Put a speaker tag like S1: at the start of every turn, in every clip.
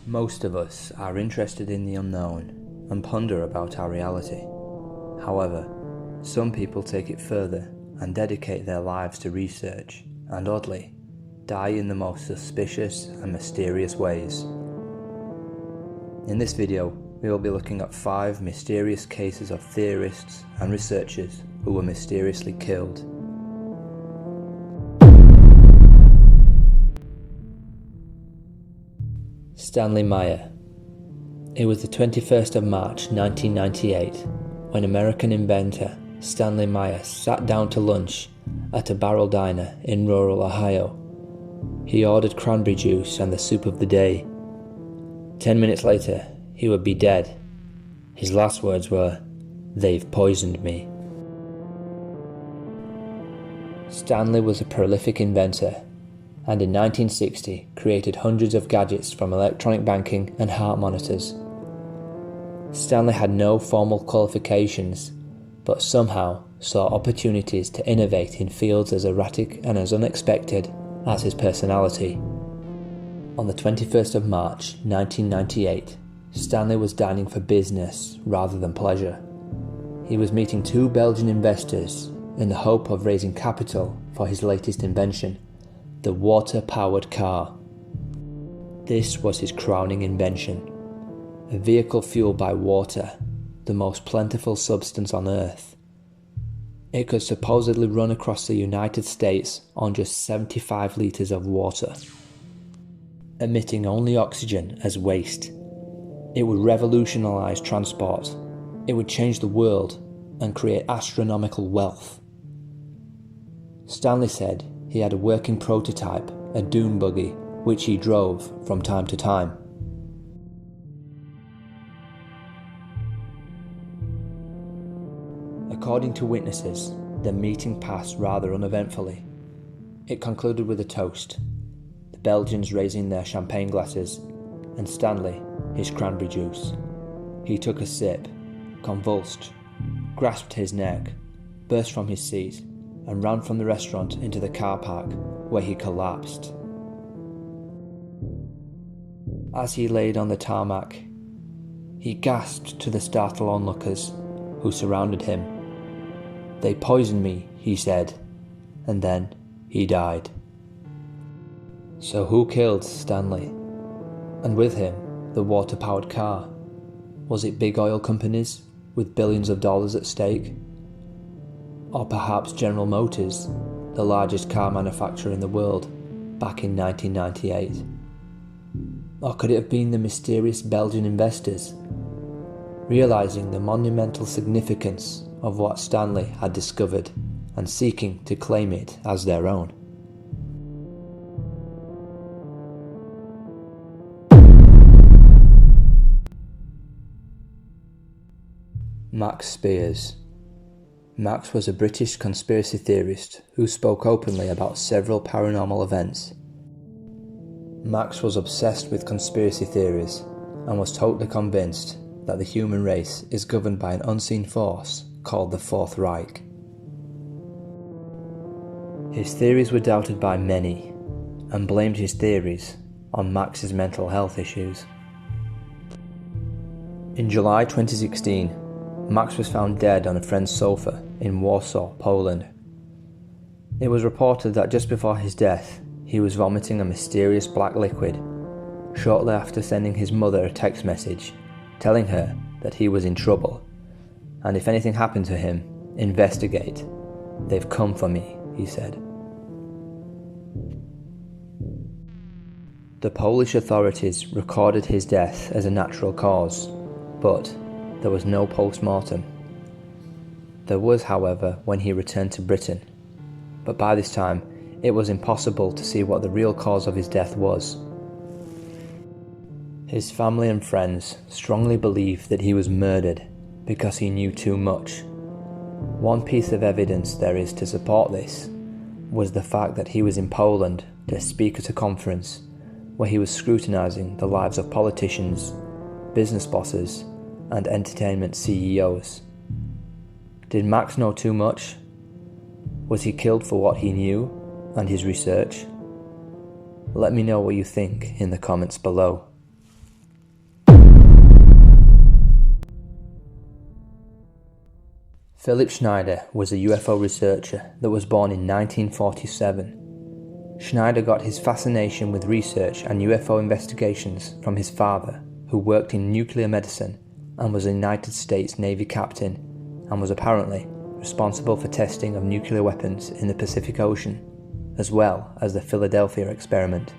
S1: Most of us are interested in the unknown and ponder about our reality. However, some people take it further and dedicate their lives to research, and oddly, die in the most suspicious and mysterious ways. In this video, we will be looking at 5 mysterious cases of theorists and researchers who were mysteriously killed. Stanley Meyer. It was the 21st of March 1998 when American inventor Stanley Meyer sat down to lunch at a barrel diner in rural Ohio. He ordered cranberry juice and the soup of the day. 10 minutes later, he would be dead. His last words were, "They've poisoned me." Stanley was a prolific inventor, and in 1960 created hundreds of gadgets from electronic banking and heart monitors. Stanley had no formal qualifications, but somehow saw opportunities to innovate in fields as erratic and as unexpected as his personality. On the 21st of March 1998, Stanley was dining for business rather than pleasure. He was meeting 2 Belgian investors in the hope of raising capital for his latest invention, the water-powered car. This was his crowning invention, a vehicle fueled by water, the most plentiful substance on Earth. It could supposedly run across the United States on just 75 litres of water, emitting only oxygen as waste. It would revolutionise transport. It would change the world and create astronomical wealth. Stanley said he had a working prototype, a dune buggy, which he drove from time to time. According to witnesses, the meeting passed rather uneventfully. It concluded with a toast, the Belgians raising their champagne glasses, and Stanley his cranberry juice. He took a sip, convulsed, grasped his neck, burst from his seat, and ran from the restaurant into the car park, where he collapsed. As he laid on the tarmac, he gasped to the startled onlookers who surrounded him. "They poisoned me," he said, and then he died. So who killed Stanley? And with him, the water-powered car? Was it big oil companies with billions of dollars at stake? Or perhaps General Motors, the largest car manufacturer in the world, back in 1998? Or could it have been the mysterious Belgian investors, realizing the monumental significance of what Stanley had discovered and seeking to claim it as their own? Max Spiers. Max was a British conspiracy theorist who spoke openly about several paranormal events. Max was obsessed with conspiracy theories and was totally convinced that the human race is governed by an unseen force called the Fourth Reich. His theories were doubted by many and blamed his theories on Max's mental health issues. In July 2016, Max was found dead on a friend's sofa in Warsaw, Poland. It was reported that just before his death, he was vomiting a mysterious black liquid, shortly after sending his mother a text message telling her that he was in trouble, and if anything happened to him, investigate. "They've come for me," he said. The Polish authorities recorded his death as a natural cause, but there was no post-mortem. There was, however, when he returned to Britain, but by this time it was impossible to see what the real cause of his death was. His family and friends strongly believed that he was murdered because he knew too much. One piece of evidence there is to support this was the fact that he was in Poland to speak at a conference where he was scrutinizing the lives of politicians, business bosses, and entertainment CEOs. Did Max know too much? Was he killed for what he knew and his research? Let me know what you think in the comments below. Philip Schneider was a UFO researcher that was born in 1947. Schneider got his fascination with research and UFO investigations from his father, who worked in nuclear medicine and was a United States Navy captain and was apparently responsible for testing of nuclear weapons in the Pacific Ocean, as well as the Philadelphia experiment.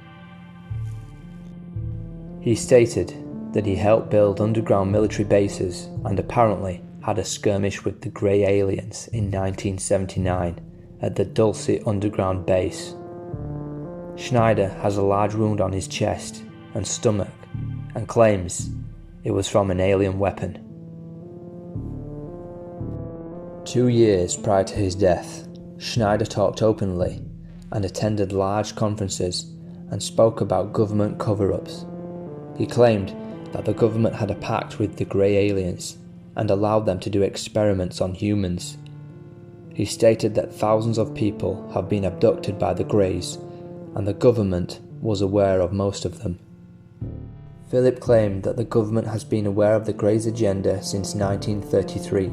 S1: He stated that he helped build underground military bases and apparently had a skirmish with the Grey Aliens in 1979 at the Dulce underground base. Schneider has a large wound on his chest and stomach and claims it was from an alien weapon. 2 years prior to his death, Schneider talked openly and attended large conferences and spoke about government cover-ups. He claimed that the government had a pact with the Grey Aliens and allowed them to do experiments on humans. He stated that thousands of people have been abducted by the Greys, and the government was aware of most of them. Philip claimed that the government has been aware of the Greys' agenda since 1933.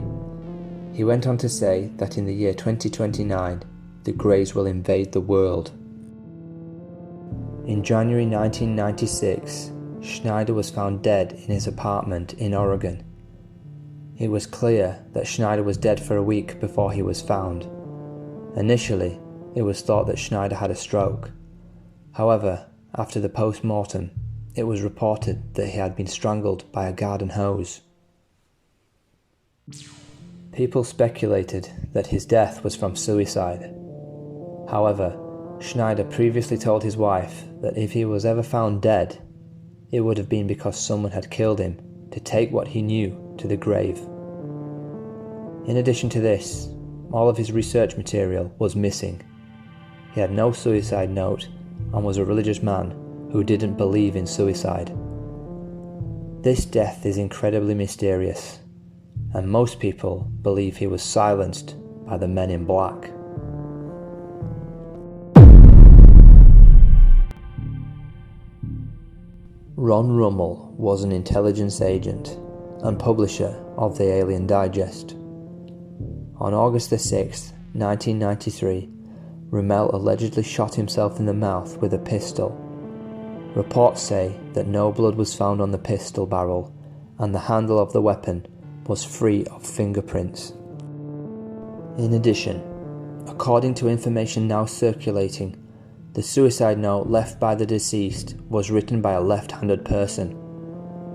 S1: He went on to say that in the year 2029, the Greys will invade the world. In January 1996, Schneider was found dead in his apartment in Oregon. It was clear that Schneider was dead for a week before he was found. Initially, it was thought that Schneider had a stroke. However, after the post-mortem, it was reported that he had been strangled by a garden hose. People speculated that his death was from suicide. However, Schneider previously told his wife that if he was ever found dead, it would have been because someone had killed him to take what he knew to the grave. In addition to this, all of his research material was missing. He had no suicide note and was a religious man who didn't believe in suicide. This death is incredibly mysterious, and most people believe he was silenced by the Men in Black. Ron Remmel was an intelligence agent and publisher of the Alien Digest. On August 6, 1993, Remmel allegedly shot himself in the mouth with a pistol. Reports say that no blood was found on the pistol barrel and the handle of the weapon was free of fingerprints. In addition, according to information now circulating, the suicide note left by the deceased was written by a left-handed person.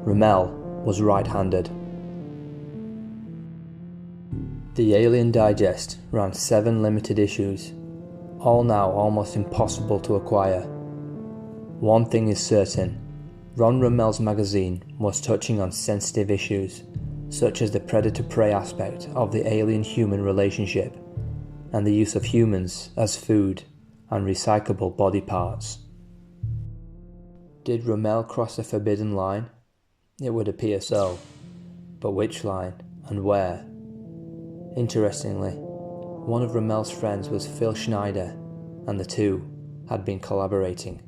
S1: Remmel was right-handed. The Alien Digest ran 7 limited issues, all now almost impossible to acquire. One thing is certain, Ron Remmel's magazine was touching on sensitive issues, such as the predator-prey aspect of the alien-human relationship, and the use of humans as food and recyclable body parts. Did Remmel cross a forbidden line? It would appear so, but which line and where? Interestingly, one of Remmel's friends was Phil Schneider, and the two had been collaborating.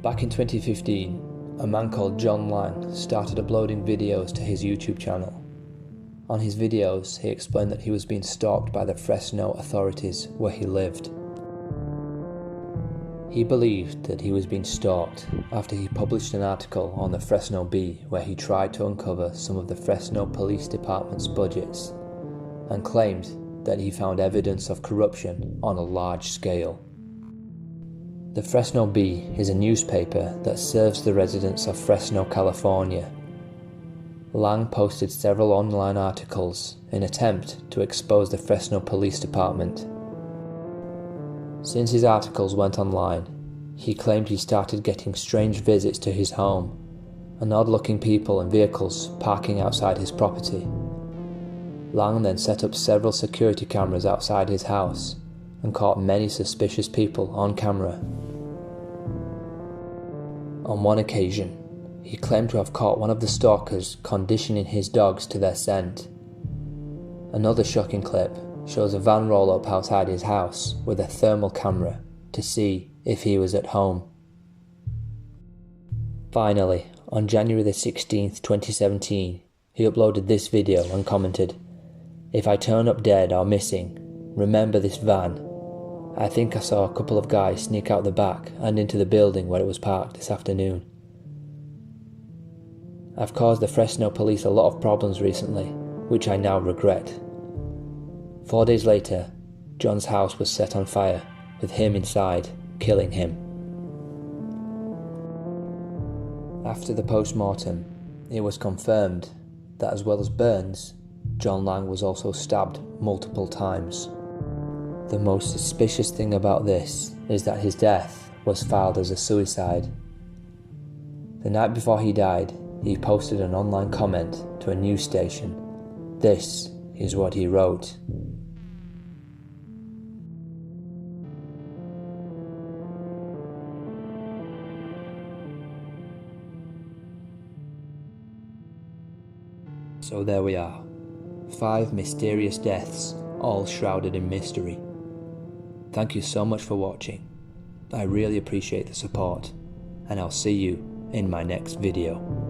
S1: Back in 2015, a man called John Lang started uploading videos to his YouTube channel. On his videos, he explained that he was being stalked by the Fresno authorities where he lived. He believed that he was being stalked after he published an article on the Fresno Bee where he tried to uncover some of the Fresno Police Department's budgets and claimed that he found evidence of corruption on a large scale. The Fresno Bee is a newspaper that serves the residents of Fresno, California. Lang posted several online articles in an attempt to expose the Fresno Police Department. Since his articles went online, he claimed he started getting strange visits to his home and odd-looking people and vehicles parking outside his property. Lang then set up several security cameras outside his house and caught many suspicious people on camera. On one occasion, he claimed to have caught one of the stalkers conditioning his dogs to their scent. Another shocking clip shows a van roll up outside his house with a thermal camera to see if he was at home. Finally, on January the 16th, 2017, he uploaded this video and commented, "If I turn up dead or missing, remember this van. I think I saw a couple of guys sneak out the back and into the building where it was parked this afternoon." I've caused the Fresno police a lot of problems recently, which I now regret. 4 days later, John's house was set on fire, with him inside, killing him. After the post-mortem, it was confirmed that as well as burns, John Lang was also stabbed multiple times. The most suspicious thing about this is that his death was filed as a suicide. The night before he died, he posted an online comment to a news station. This is what he wrote. So there we are. 5 mysterious deaths, all shrouded in mystery. Thank you so much for watching. I really appreciate the support, and I'll see you in my next video.